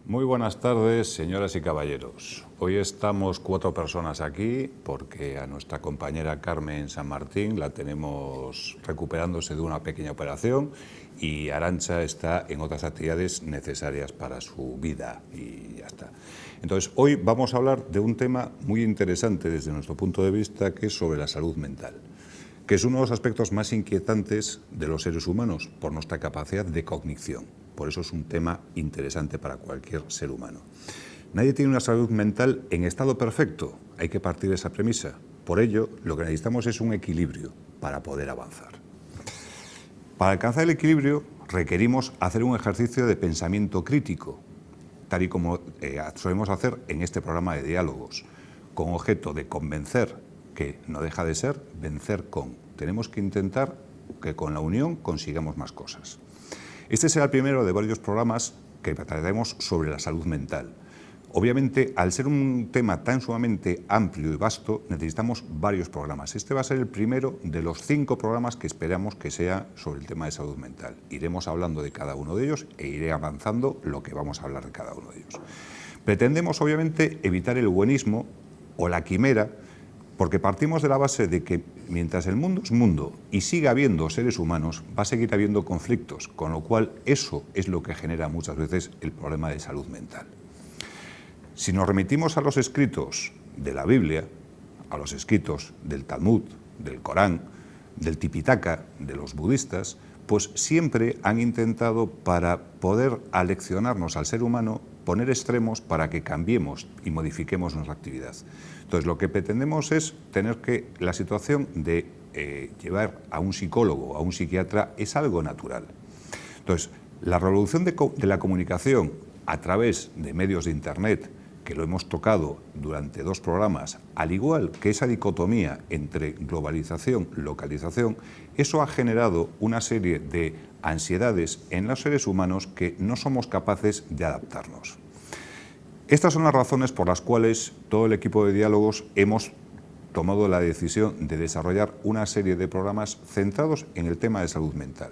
Muy buenas tardes, señoras y caballeros. Hoy estamos 4 personas aquí porque a nuestra compañera Carmen San Martín la tenemos recuperándose de una pequeña operación y Arantxa está en otras actividades necesarias para su vida y ya está. Entonces, hoy vamos a hablar de un tema muy interesante desde nuestro punto de vista, que es sobre la salud mental, que es uno de los aspectos más inquietantes de los seres humanos por nuestra capacidad de cognición. Por eso es un tema interesante para cualquier ser humano. Nadie tiene una salud mental en estado perfecto, hay que partir de esa premisa. Por ello, lo que necesitamos es un equilibrio para poder avanzar. Para alcanzar el equilibrio requerimos hacer un ejercicio de pensamiento crítico, tal y como solemos hacer en este programa de diálogos, con objeto de convencer, que no deja de ser vencer con. Tenemos que intentar que con la unión consigamos más cosas. Este será el primero de varios programas que trataremos sobre la salud mental. Obviamente, al ser un tema tan sumamente amplio y vasto, necesitamos varios programas. Este va a ser el primero de los 5 programas que esperamos que sea sobre el tema de salud mental. Iremos hablando de cada uno de ellos e iré avanzando lo que vamos a hablar de cada uno de ellos. Pretendemos, obviamente, evitar el buenismo o la quimera, porque partimos de la base de que mientras el mundo es mundo y siga habiendo seres humanos, va a seguir habiendo conflictos, con lo cual eso es lo que genera muchas veces el problema de salud mental. Si nos remitimos a los escritos de la Biblia, a los escritos del Talmud, del Corán, del Tipitaka, de los budistas, pues siempre han intentado, para poder aleccionarnos al ser humano, poner extremos para que cambiemos y modifiquemos nuestra actividad. Entonces, lo que pretendemos es tener que la situación de llevar a un psicólogo o a un psiquiatra es algo natural. Entonces, la revolución de la comunicación a través de medios de Internet, que lo hemos tocado durante 2 programas, al igual que esa dicotomía entre globalización y localización, eso ha generado una serie de ansiedades en los seres humanos que no somos capaces de adaptarnos. Estas son las razones por las cuales todo el equipo de diálogos hemos tomado la decisión de desarrollar una serie de programas centrados en el tema de salud mental,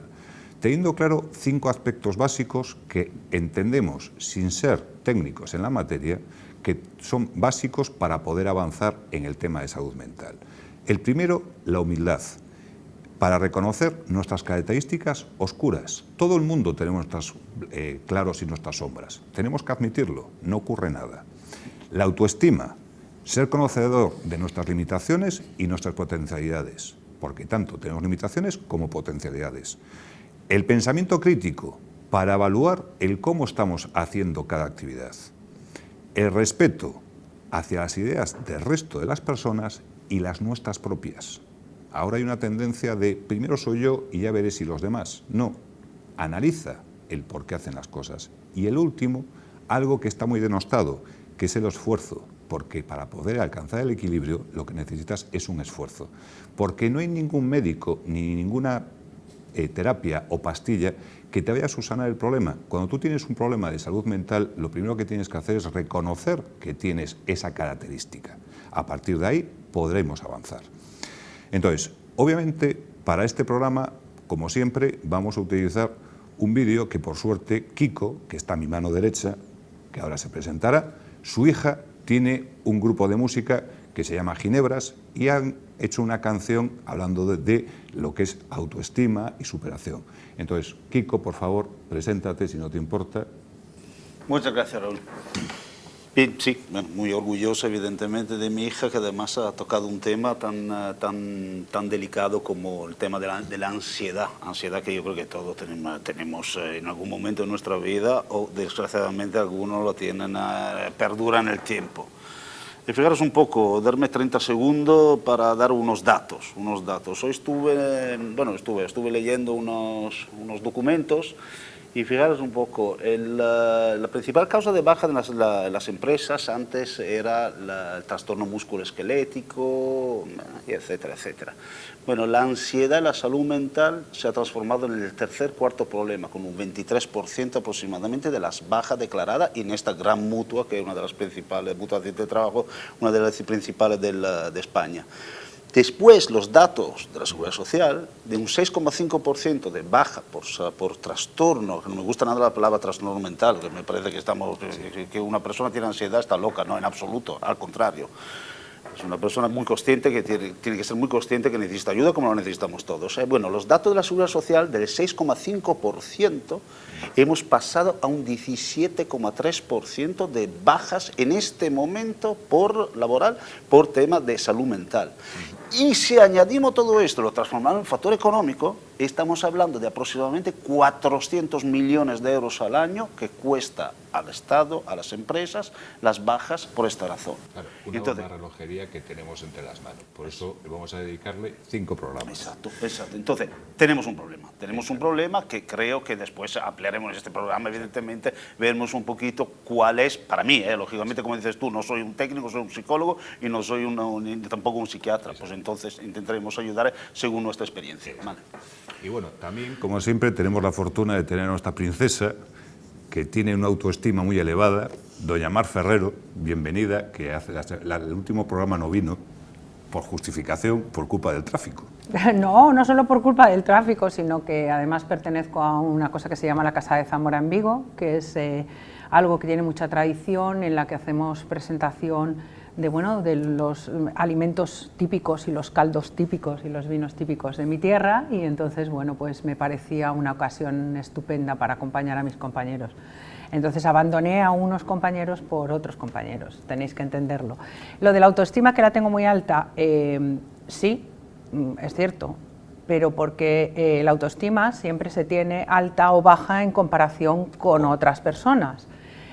teniendo claro 5 aspectos básicos que entendemos, sin ser técnicos en la materia, que son básicos para poder avanzar en el tema de salud mental. El primero, la humildad, para reconocer nuestras características oscuras. Todo el mundo tenemos nuestros claros y nuestras sombras. Tenemos que admitirlo, no ocurre nada. La autoestima, ser conocedor de nuestras limitaciones y nuestras potencialidades, porque tanto tenemos limitaciones como potencialidades. El pensamiento crítico, para evaluar el cómo estamos haciendo cada actividad. El respeto hacia las ideas del resto de las personas y las nuestras propias. Ahora hay una tendencia de primero soy yo y ya veré si los demás. No, analiza el por qué hacen las cosas. Y el último, algo que está muy denostado, que es el esfuerzo, porque para poder alcanzar el equilibrio lo que necesitas es un esfuerzo. Porque no hay ningún médico ni ninguna terapia o pastilla que te vaya a subsanar el problema. Cuando tú tienes un problema de salud mental, lo primero que tienes que hacer es reconocer que tienes esa característica. A partir de ahí podremos avanzar. Entonces, obviamente, para este programa, como siempre, vamos a utilizar un vídeo que, por suerte, Kiko, que está a mi mano derecha, que ahora se presentará, su hija tiene un grupo de música que se llama Ginebras y han hecho una canción hablando de lo que es autoestima y superación. Entonces, Kiko, por favor, preséntate si no te importa. Muchas gracias, Raúl. Bien, sí, muy orgulloso evidentemente de mi hija, que además ha tocado un tema tan delicado como el tema de la ansiedad que yo creo que todos tenemos en algún momento de nuestra vida, o desgraciadamente algunos lo tienen, perdura en el tiempo. Y fijaros un poco, darme 30 segundos para dar unos datos. Hoy estuve leyendo unos documentos y fijaros un poco, la principal causa de baja de las empresas antes era el trastorno musculoesquelético, etcétera, etcétera. Bueno, la ansiedad y la salud mental se ha transformado en el cuarto problema, con un 23% aproximadamente de las bajas declaradas, y en esta gran mutua, que es una de las principales mutuas de trabajo, una de las principales de España. Después, los datos de la Seguridad Social, de un 6,5% de baja por trastorno, que no me gusta nada la palabra trastorno mental, que me parece que una persona tiene ansiedad, está loca, no, en absoluto, al contrario. Es una persona muy consciente, que tiene que ser muy consciente que necesita ayuda, como lo necesitamos todos. Bueno, los datos de la Seguridad Social, del 6,5%, hemos pasado a un 17,3% de bajas en este momento por laboral, por temas de salud mental. Y si añadimos todo esto, lo transformamos en factor económico, estamos hablando de aproximadamente 400 millones de euros al año que cuesta al Estado, a las empresas, las bajas por esta razón. Claro, una relojería que tenemos entre las manos. Por eso vamos a dedicarle 5 programas. Exacto, exacto. Entonces, tenemos un problema. Tenemos un problema que creo que después ampliaremos en este programa, evidentemente, veremos un poquito cuál es, para mí, lógicamente, como dices tú, no soy un técnico, soy un psicólogo y no soy tampoco un psiquiatra, pues entonces intentaremos ayudar según nuestra experiencia. Vale. Y bueno, también, como siempre, tenemos la fortuna de tener a nuestra princesa, que tiene una autoestima muy elevada, doña Mar Ferrero, bienvenida, que el último programa no vino por justificación, por culpa del tráfico. No, no solo por culpa del tráfico, sino que además pertenezco a una cosa que se llama la Casa de Zamora en Vigo, que es algo que tiene mucha tradición, en la que hacemos presentación de los alimentos típicos y los caldos típicos y los vinos típicos de mi tierra, y entonces, bueno, pues me parecía una ocasión estupenda para acompañar a mis compañeros. Entonces abandoné a unos compañeros por otros compañeros, tenéis que entenderlo. Lo de la autoestima, que la tengo muy alta, sí, es cierto, pero porque la autoestima siempre se tiene alta o baja en comparación con otras personas.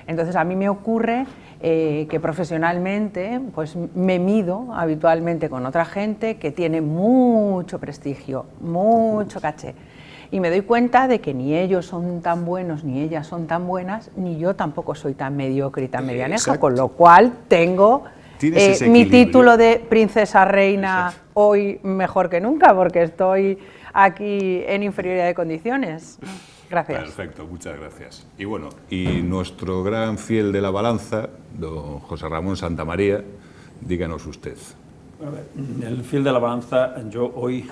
Entonces a mí me ocurre que profesionalmente pues me mido habitualmente con otra gente que tiene mucho prestigio, mucho caché, y me doy cuenta de que ni ellos son tan buenos ni ellas son tan buenas, ni yo tampoco soy tan mediocre y tan medianeja, con lo cual tengo mi título de princesa reina. Exacto. Hoy mejor que nunca, porque estoy aquí en inferioridad de condiciones. Gracias. Perfecto, muchas gracias. Y bueno, y nuestro gran fiel de la balanza, don José Ramón Santamaría, díganos usted. A ver, el fiel de la balanza, yo hoy,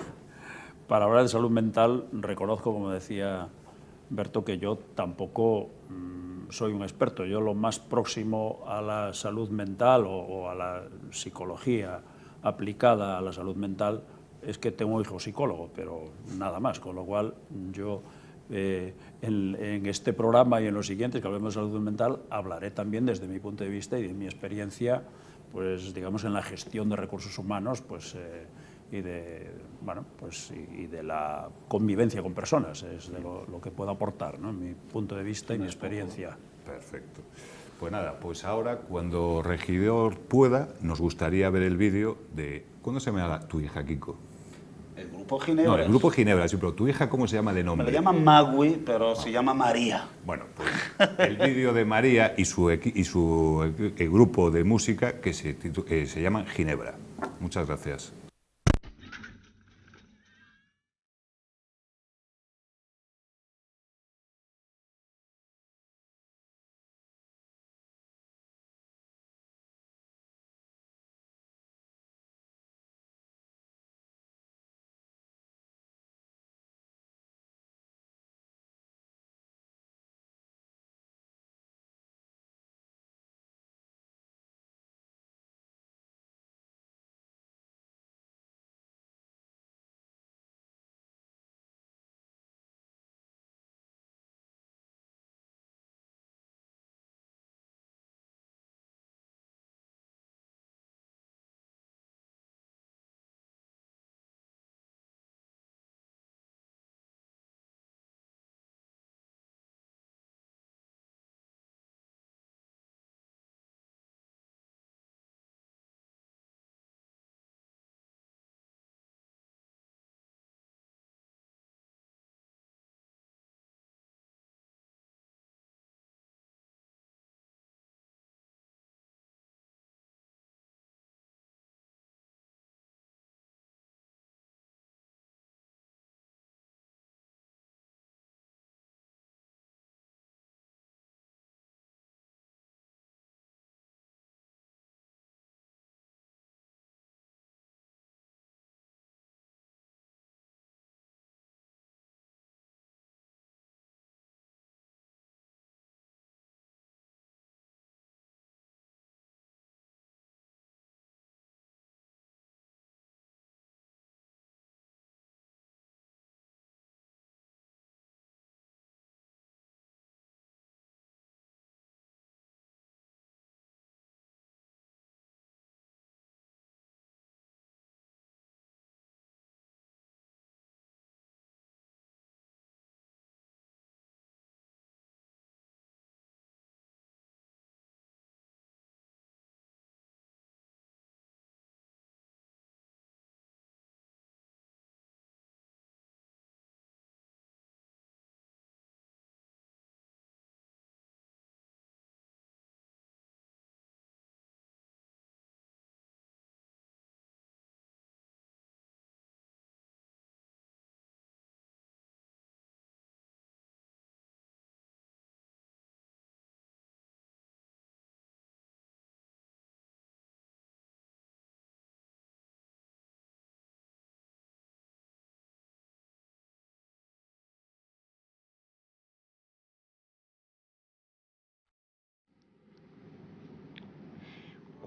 para hablar de salud mental, reconozco, como decía Berto, que yo tampoco soy un experto. Yo lo más próximo a la salud mental o a la psicología aplicada a la salud mental es que tengo un hijo psicólogo, pero nada más, con lo cual yo en este programa y en los siguientes que hablemos de salud mental hablaré también desde mi punto de vista y de mi experiencia, pues digamos en la gestión de recursos humanos, pues y de la convivencia con personas, es de lo que puedo aportar, ¿no? Mi punto de vista y mi experiencia. Perfecto. Pues nada, pues ahora, cuando regidor pueda, nos gustaría ver el vídeo de... ¿Cuándo se llama tu hija, Kiko? El Grupo Ginebra. No, el Grupo Ginebra, sí, pero ¿tu hija cómo se llama de nombre? Me la llaman Magui, pero se llama María. Bueno, pues el vídeo de María y su grupo de música que se llaman Ginebra. Muchas gracias.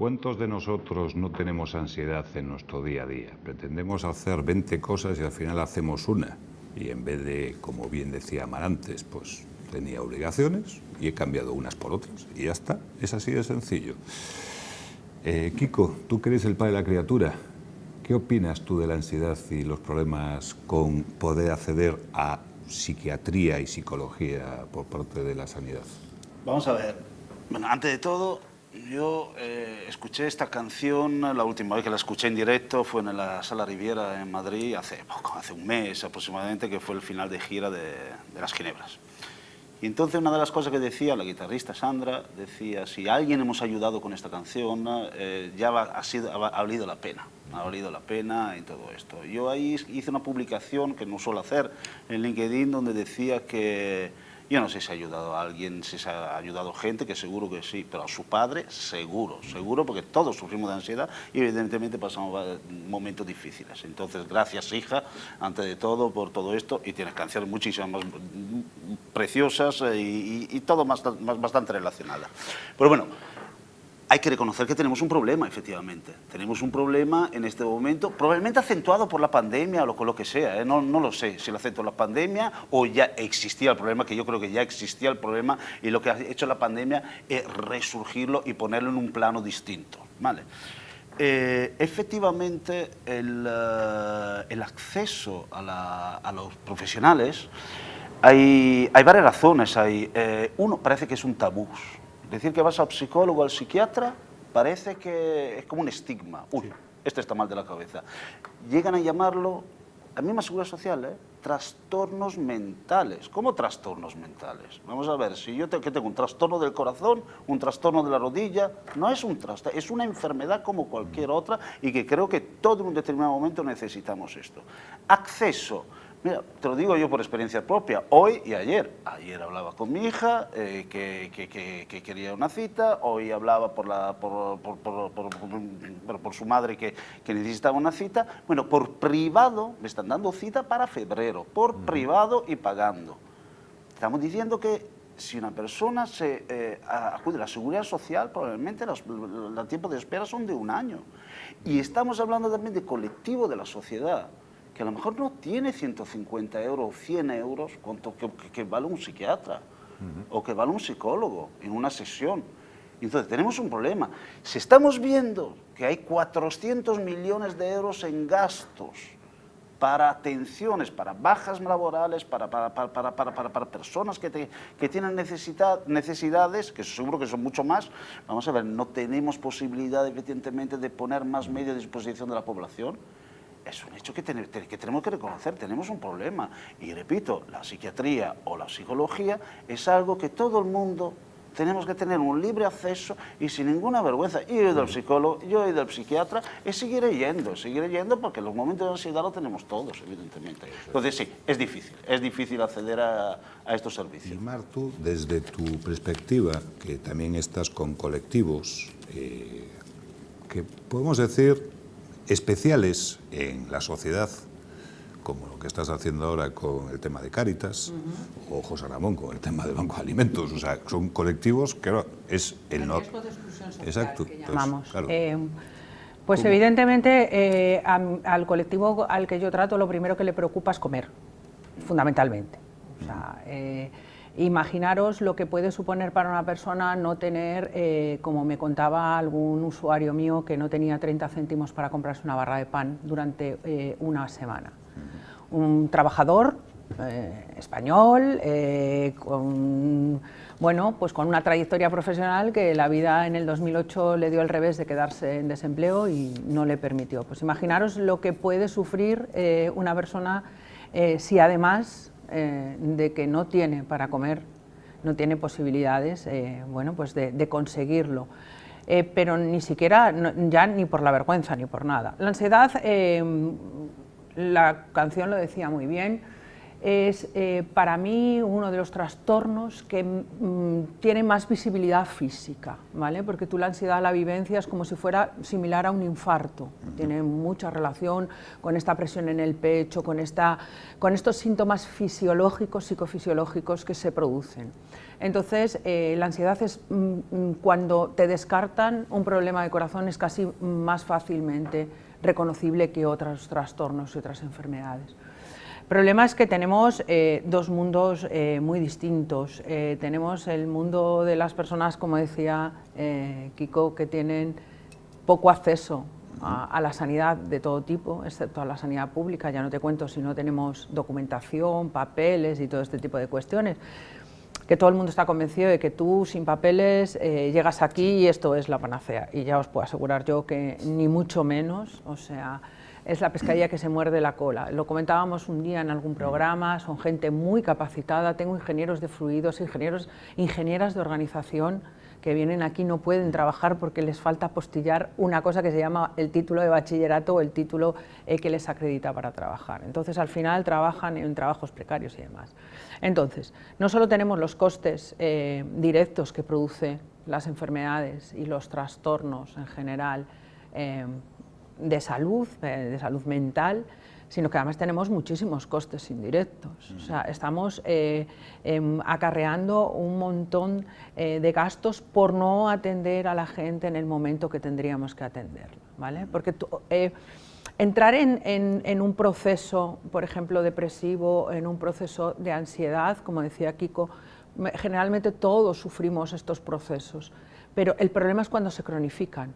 ¿Cuántos de nosotros no tenemos ansiedad en nuestro día a día? Pretendemos hacer 20 cosas y al final hacemos una. Y en vez de, como bien decía Mar antes, pues tenía obligaciones y he cambiado unas por otras. Y ya está, es así de sencillo. Kiko, tú que eres el padre de la criatura, ¿qué opinas tú de la ansiedad y los problemas con poder acceder a psiquiatría y psicología por parte de la sanidad? Vamos a ver. Bueno, antes de todo, yo escuché esta canción, la última vez que la escuché en directo fue en la Sala Riviera en Madrid, hace un mes aproximadamente, que fue el final de gira de Las Ginebras. Y entonces una de las cosas que decía la guitarrista Sandra, decía, si alguien hemos ayudado con esta canción, ya ha valido la pena. Ha valido la pena y todo esto. Yo ahí hice una publicación que no suelo hacer en LinkedIn donde decía que yo no sé si ha ayudado a alguien, si se ha ayudado gente, que seguro que sí, pero a su padre seguro, porque todos sufrimos de ansiedad y evidentemente pasamos momentos difíciles. Entonces, gracias hija, antes de todo, por todo esto, y tienes canciones muchísimas más preciosas y todo bastante relacionada. Pero bueno, hay que reconocer que tenemos un problema, efectivamente. Tenemos un problema en este momento, probablemente acentuado por la pandemia o lo que sea, no lo sé si lo acentuó la pandemia o ya existía el problema, que yo creo que ya existía el problema y lo que ha hecho la pandemia es resurgirlo y ponerlo en un plano distinto, ¿vale? Efectivamente, el acceso a los profesionales, hay varias razones. Uno, parece que es un tabú. Decir que vas al psicólogo o al psiquiatra parece que es como un estigma. Uy, este está mal de la cabeza. Llegan a llamarlo, la misma Seguridad Social, trastornos mentales. ¿Cómo trastornos mentales? Vamos a ver, si yo tengo un trastorno del corazón, un trastorno de la rodilla, no es un trastorno, es una enfermedad como cualquier otra y que creo que todo en un determinado momento necesitamos esto. Acceso. Mira, te lo digo yo por experiencia propia, hoy y ayer. Ayer hablaba con mi hija que quería una cita, hoy hablaba por su madre que necesitaba una cita. Bueno, por privado me están dando cita para febrero, por privado y pagando. Estamos diciendo que si una persona acude a la Seguridad Social, probablemente los tiempos de espera son de 1 año. Y estamos hablando también de colectivo de la sociedad, que a lo mejor no tiene 150 euros o 100 euros que vale un psiquiatra o que vale un psicólogo en una sesión. Entonces tenemos un problema. Si estamos viendo que hay 400 millones de euros en gastos para atenciones, para bajas laborales, para personas que tienen necesidades, que seguro que son mucho más, vamos a ver, no tenemos posibilidad evidentemente de poner más medios a disposición de la población. Es un hecho que tenemos que reconocer, tenemos un problema. Y repito, la psiquiatría o la psicología es algo que todo el mundo tenemos que tener un libre acceso y sin ninguna vergüenza. Yo he ido al psicólogo, yo he ido al psiquiatra y seguiré yendo porque los momentos de ansiedad los tenemos todos, evidentemente. Entonces sí, es difícil acceder a estos servicios. Y Mar, tú, desde tu perspectiva, que también estás con colectivos, que podemos decir especiales en la sociedad, como lo que estás haciendo ahora con el tema de Cáritas, o José Ramón con el tema del Banco de Alimentos, o sea, son colectivos que es el riesgo de exclusión social, exacto, que llamamos. Claro. Pues ¿Cómo? evidentemente al colectivo al que yo trato lo primero que le preocupa es comer, fundamentalmente. O sea, imaginaros lo que puede suponer para una persona no tener, como me contaba algún usuario mío, que no tenía 30 céntimos para comprarse una barra de pan durante una semana. Un trabajador español, con una trayectoria profesional que la vida en el 2008 le dio el revés de quedarse en desempleo y no le permitió. Pues imaginaros lo que puede sufrir una persona si además de que no tiene para comer, no tiene posibilidades de conseguirlo. Pero ni siquiera, ya ni por la vergüenza ni por nada. La ansiedad, la canción lo decía muy bien, es para mí uno de los trastornos que tiene más visibilidad física, ¿vale? Porque tú la ansiedad la vivencias como si fuera similar a un infarto, tiene mucha relación con esta presión en el pecho, con estos síntomas fisiológicos, psicofisiológicos que se producen. Entonces, la ansiedad es cuando te descartan un problema de corazón, es casi más fácilmente reconocible que otros trastornos y otras enfermedades. El problema es que tenemos dos mundos muy distintos. Tenemos el mundo de las personas, como decía Kiko, que tienen poco acceso a la sanidad de todo tipo, excepto a la sanidad pública. Ya no te cuento si no tenemos documentación, papeles y todo este tipo de cuestiones. Que todo el mundo está convencido de que tú sin papeles llegas aquí y esto es la panacea. Y ya os puedo asegurar yo que ni mucho menos, o sea, es la pescadilla que se muerde la cola. Lo comentábamos un día en algún programa, son gente muy capacitada, tengo ingenieros de fluidos, ingenieras de organización que vienen aquí, no pueden trabajar porque les falta apostillar una cosa que se llama el título de bachillerato o el título que les acredita para trabajar. Entonces, al final trabajan en trabajos precarios y demás. Entonces, no solo tenemos los costes directos que produce las enfermedades y los trastornos en general de salud mental, sino que además tenemos muchísimos costes indirectos. O sea, estamos acarreando un montón de gastos por no atender a la gente en el momento que tendríamos que atenderla, ¿vale? Porque entrar en un proceso, por ejemplo, depresivo, en un proceso de ansiedad, como decía Kiko, generalmente todos sufrimos estos procesos, pero el problema es cuando se cronifican.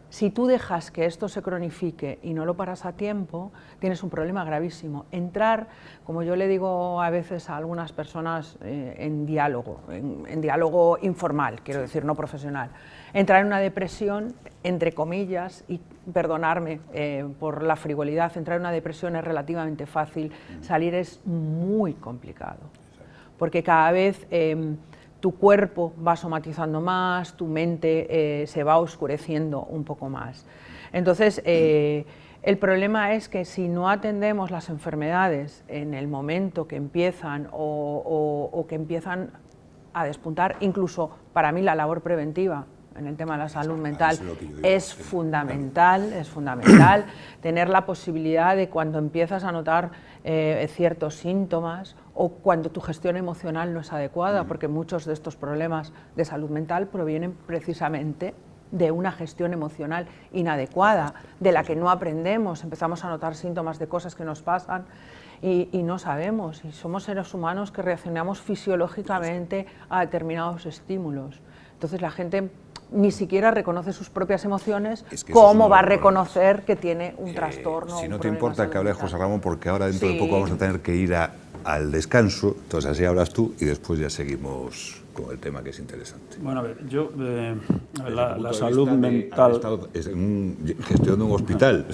Si tú dejas que esto se cronifique y no lo paras a tiempo, tienes un problema gravísimo. Entrar, como yo le digo a veces a algunas personas, en diálogo informal, quiero decir, no profesional, entrar en una depresión, entre comillas, y perdonarme por la frivolidad, entrar en una depresión es relativamente fácil, salir es muy complicado, porque cada vez tu cuerpo va somatizando más, tu mente se va oscureciendo un poco más. Entonces, el problema es que si no atendemos las enfermedades en el momento que empiezan o que empiezan a despuntar, incluso para mí la labor preventiva en el tema de la salud mental es fundamental tener la posibilidad de cuando empiezas a notar ciertos síntomas o cuando tu gestión emocional no es adecuada, porque muchos de estos problemas de salud mental provienen precisamente de una gestión emocional inadecuada, de la que no aprendemos, empezamos a notar síntomas de cosas que nos pasan y no sabemos, y somos seres humanos que reaccionamos fisiológicamente a determinados estímulos. Entonces la gente ni siquiera reconoce sus propias emociones, ¿cómo va a reconocer que tiene un trastorno? Si no te importa que hable José Ramón, porque ahora dentro de poco vamos a tener que ir al descanso, entonces así hablas tú y después ya seguimos con el tema que es interesante. Bueno, a ver, yo, la salud mental... en gestión de un hospital.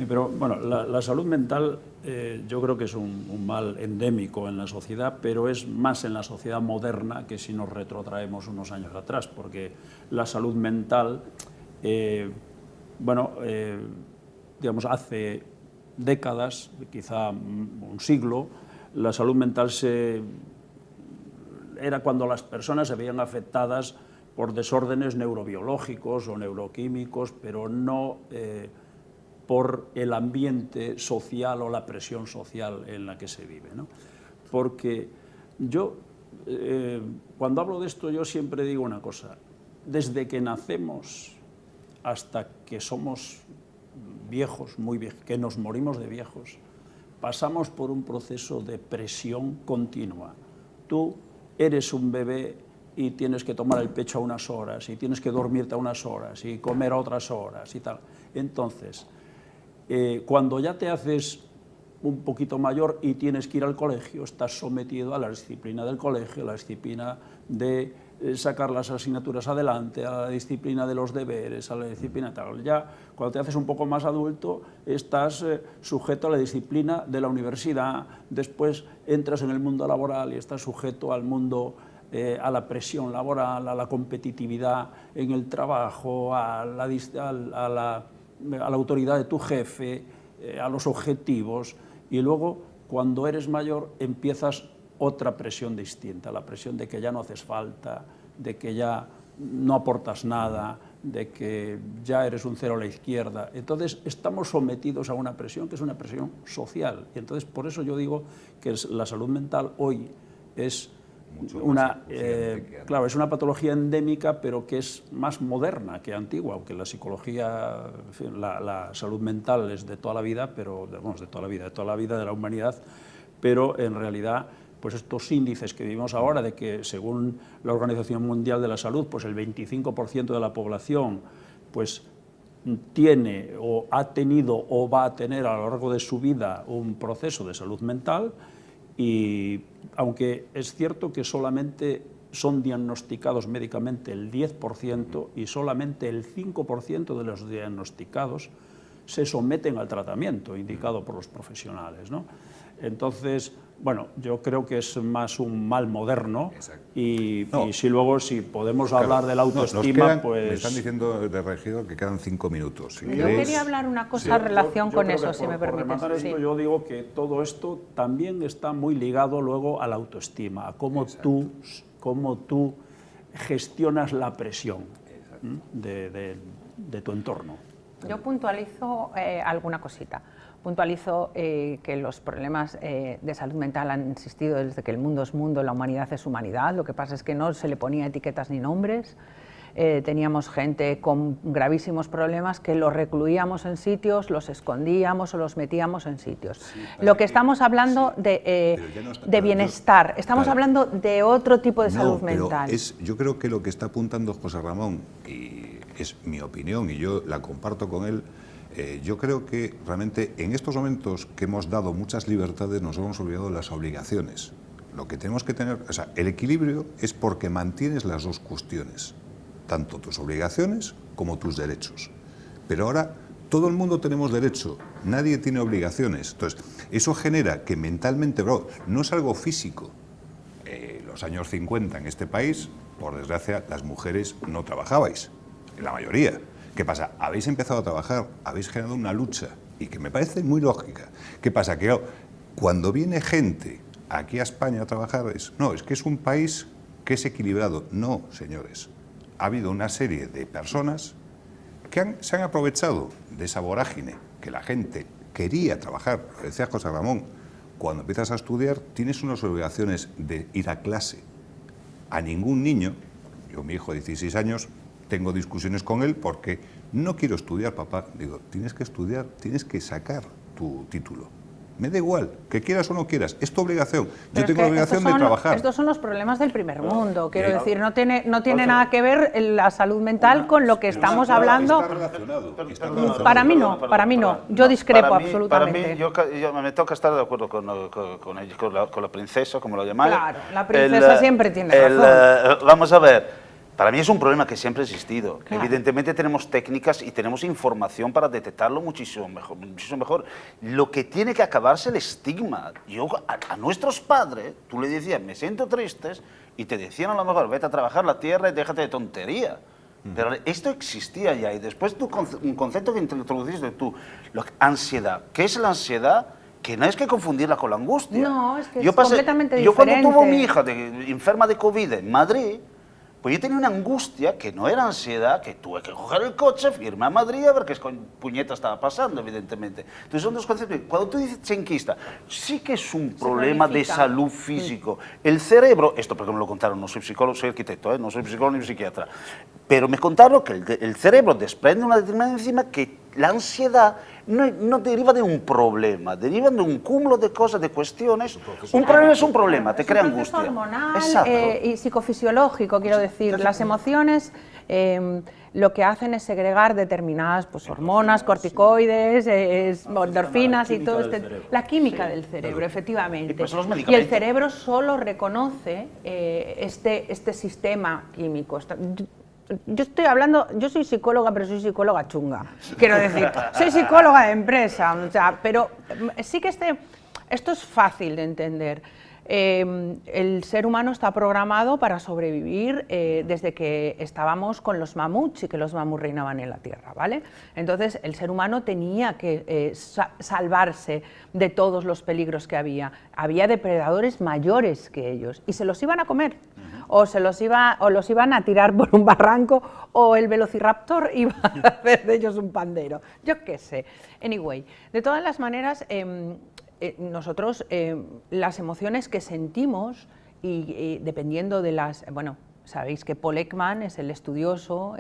Pero bueno, la salud mental yo creo que es un mal endémico en la sociedad, pero es más en la sociedad moderna que si nos retrotraemos unos años atrás, porque la salud mental, digamos, hace décadas, quizá un siglo, la salud mental era cuando las personas se veían afectadas por desórdenes neurobiológicos o neuroquímicos, pero no por el ambiente social o la presión social en la que se vive, ¿no? Porque yo, cuando hablo de esto, yo siempre digo una cosa: desde que nacemos hasta que somos viejos, muy viejos, que nos morimos de viejos, pasamos por un proceso de presión continua. Tú eres un bebé y tienes que tomar el pecho a unas horas, y tienes que dormirte a unas horas, y comer a otras horas, y tal. Entonces, cuando ya te haces un poquito mayor y tienes que ir al colegio, estás sometido a la disciplina del colegio, a la disciplina de sacar las asignaturas adelante, a la disciplina de los deberes, a la disciplina tal. Ya cuando te haces un poco más adulto estás sujeto a la disciplina de la universidad, después entras en el mundo laboral y estás sujeto al mundo, a la presión laboral, a la competitividad en el trabajo, a la autoridad de tu jefe, a los objetivos, y luego Cuando eres mayor empiezas otra presión distinta, la presión de que ya no haces falta, de que ya no aportas nada, de que ya eres un cero a la izquierda. Entonces estamos sometidos a una presión que es una presión social. Y entonces por eso yo digo que la salud mental hoy es claro, es una patología endémica, pero que es más moderna que antigua, aunque la psicología, en fin, la salud mental es de toda la vida, pero vamos, de toda la vida de la humanidad, pero en realidad pues estos índices que vivimos ahora de que según la Organización Mundial de la Salud, pues el 25% de la población pues tiene o ha tenido o va a tener a lo largo de su vida un proceso de salud mental, y aunque es cierto que solamente son diagnosticados médicamente el 10% y solamente el 5% de los diagnosticados se someten al tratamiento indicado por los profesionales, ¿no? Entonces, bueno, yo creo que es más un mal moderno y si podemos hablar de la autoestima, pues... Me están diciendo de regidor que quedan 5 minutos. Si yo quería hablar una cosa en relación con eso, si me permites. Esto, yo digo que todo esto también está muy ligado luego a la autoestima, a cómo tú gestionas la presión de tu entorno. Yo puntualizo alguna cosita. Puntualizo que los problemas de salud mental han existido desde que el mundo es mundo, la humanidad es humanidad. Lo que pasa es que no se le ponía etiquetas ni nombres. Teníamos gente con gravísimos problemas que los recluíamos en sitios, los escondíamos o los metíamos en sitios. Sí, lo que estamos hablando de bienestar, estamos hablando de otro tipo de salud mental. Yo creo que lo que está apuntando José Ramón, y es mi opinión y yo la comparto con él, yo creo que realmente en estos momentos que hemos dado muchas libertades nos hemos olvidado de las obligaciones. Lo que tenemos que tener, o sea, el equilibrio es porque mantienes las dos cuestiones, tanto tus obligaciones como tus derechos. Pero ahora todo el mundo tenemos derecho, nadie tiene obligaciones. Entonces, eso genera que mentalmente, no es algo físico. Los años 50 en este país, por desgracia, las mujeres no trabajabais, la mayoría. ¿Qué pasa? Habéis empezado a trabajar, habéis generado una lucha, y que me parece muy lógica. ¿Qué pasa? Que cuando viene gente aquí a España a trabajar, es que es un país que es equilibrado. No, señores. Ha habido una serie de personas que se han aprovechado de esa vorágine, que la gente quería trabajar. Lo decía José Ramón, cuando empiezas a estudiar tienes unas obligaciones de ir a clase. A ningún niño, yo mi hijo de 16 años, tengo discusiones con él porque no quiero estudiar, papá. Digo, tienes que estudiar, tienes que sacar tu título. Me da igual, que quieras o no quieras, es tu obligación. Yo tengo la obligación de trabajar. Estos son los problemas del primer mundo, quiero decir, no tiene nada que ver la salud mental con lo que estamos hablando. Está relacionado. Para mí no, yo discrepo absolutamente. Para mí, yo me toca estar de acuerdo con la princesa, como lo llamáis. Claro, la princesa siempre tiene razón. Vamos a ver. Para mí es un problema que siempre ha existido. Claro. Evidentemente tenemos técnicas y tenemos información para detectarlo muchísimo mejor. Lo que tiene que acabarse el estigma. Yo a nuestros padres, tú le decías, me siento tristes, y te decían a lo mejor, vete a trabajar la tierra y déjate de tontería. Pero esto existía ya, y después un concepto que introduciste tú, ansiedad. ¿Qué es la ansiedad? Que no es que confundirla con la angustia. No, es que es completamente diferente. Yo cuando tuve mi hija enferma de COVID en Madrid, pues yo tenía una angustia que no era ansiedad, que tuve que coger el coche, irme a Madrid a ver qué puñeta estaba pasando, evidentemente. Entonces son dos conceptos. Cuando tú dices chenquista, sí que es un problema de salud físico. El cerebro, esto porque me lo contaron, no soy psicólogo, soy arquitecto, no soy psicólogo ni psiquiatra, pero me contaron que el cerebro desprende una determinada enzima que la ansiedad no deriva de un problema, deriva de un cúmulo de cosas, de cuestiones. Un problema es un problema, te crea angustia. Es un proceso hormonal y psicofisiológico, quiero decir. Las emociones lo que hacen es segregar determinadas hormonas, corticoides, endorfinas y todo la química del cerebro, efectivamente. Y el cerebro solo reconoce este sistema químico. Yo soy psicóloga, pero soy psicóloga chunga, quiero decir, soy psicóloga de empresa, pero sí que esto es fácil de entender. El ser humano está programado para sobrevivir desde que estábamos con los mamuts y que los mamuts reinaban en la Tierra, ¿vale? Entonces el ser humano tenía que salvarse de todos los peligros que había. Había depredadores mayores que ellos y se los iban a comer. O los iban a tirar por un barranco, o el velociraptor iba a hacer de ellos un pandero. Yo qué sé. Anyway, de todas las maneras, nosotros las emociones que sentimos y dependiendo de las... Bueno, sabéis que Paul Ekman es el estudioso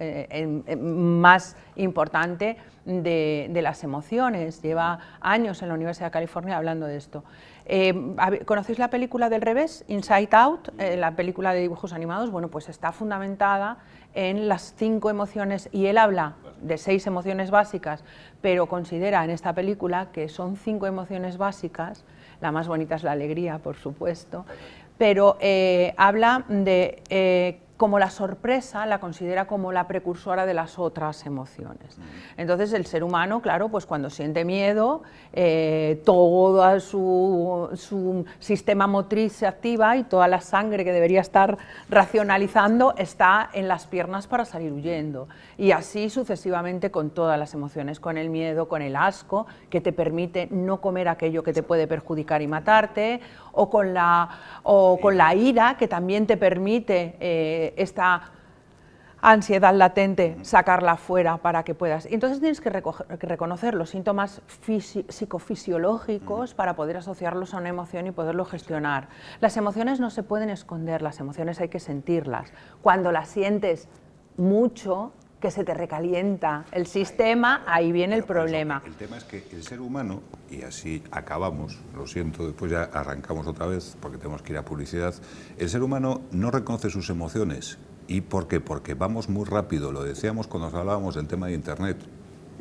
más importante de las emociones, lleva años en la Universidad de California hablando de esto. ¿Conocéis la película del revés, Inside Out, la película de dibujos animados? Bueno, pues está fundamentada en las 5 emociones, y él habla de 6 emociones básicas, pero considera en esta película que son 5 emociones básicas. La más bonita es la alegría, por supuesto, pero habla de como la sorpresa la considera como la precursora de las otras emociones. Entonces el ser humano, claro, pues cuando siente miedo, todo su sistema motriz se activa y toda la sangre que debería estar racionalizando está en las piernas para salir huyendo. Y así sucesivamente con todas las emociones, con el miedo, con el asco, que te permite no comer aquello que te puede perjudicar y matarte, o con la ira, que también te permite esta ansiedad latente, sacarla fuera para que puedas. Entonces tienes que reconocer los síntomas psicofisiológicos para poder asociarlos a una emoción y poderlo gestionar. Las emociones no se pueden esconder, las emociones hay que sentirlas. Cuando las sientes mucho, que se te recalienta el sistema, ahí viene el problema. El tema es que el ser humano, y así acabamos, lo siento, después ya arrancamos otra vez porque tenemos que ir a publicidad, el ser humano no reconoce sus emociones. ¿Y por qué? Porque vamos muy rápido, lo decíamos cuando hablábamos del tema de Internet.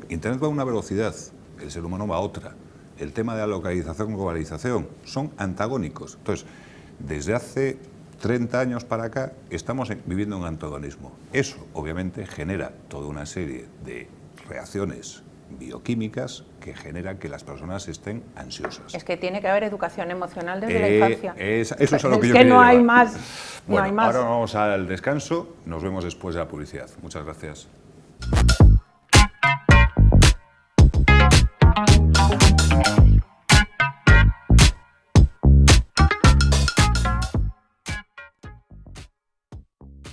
Internet va a una velocidad, el ser humano va a otra. El tema de la localización y globalización son antagónicos. Entonces, desde hace 30 años para acá estamos viviendo un antagonismo. Eso, obviamente, genera toda una serie de reacciones bioquímicas que generan que las personas estén ansiosas. Es que tiene que haber educación emocional desde la infancia. Eso es a lo que yo que quería no hay llevar. más. Bueno, no hay más. ahora vamos al descanso. Nos vemos después de la publicidad. Muchas gracias.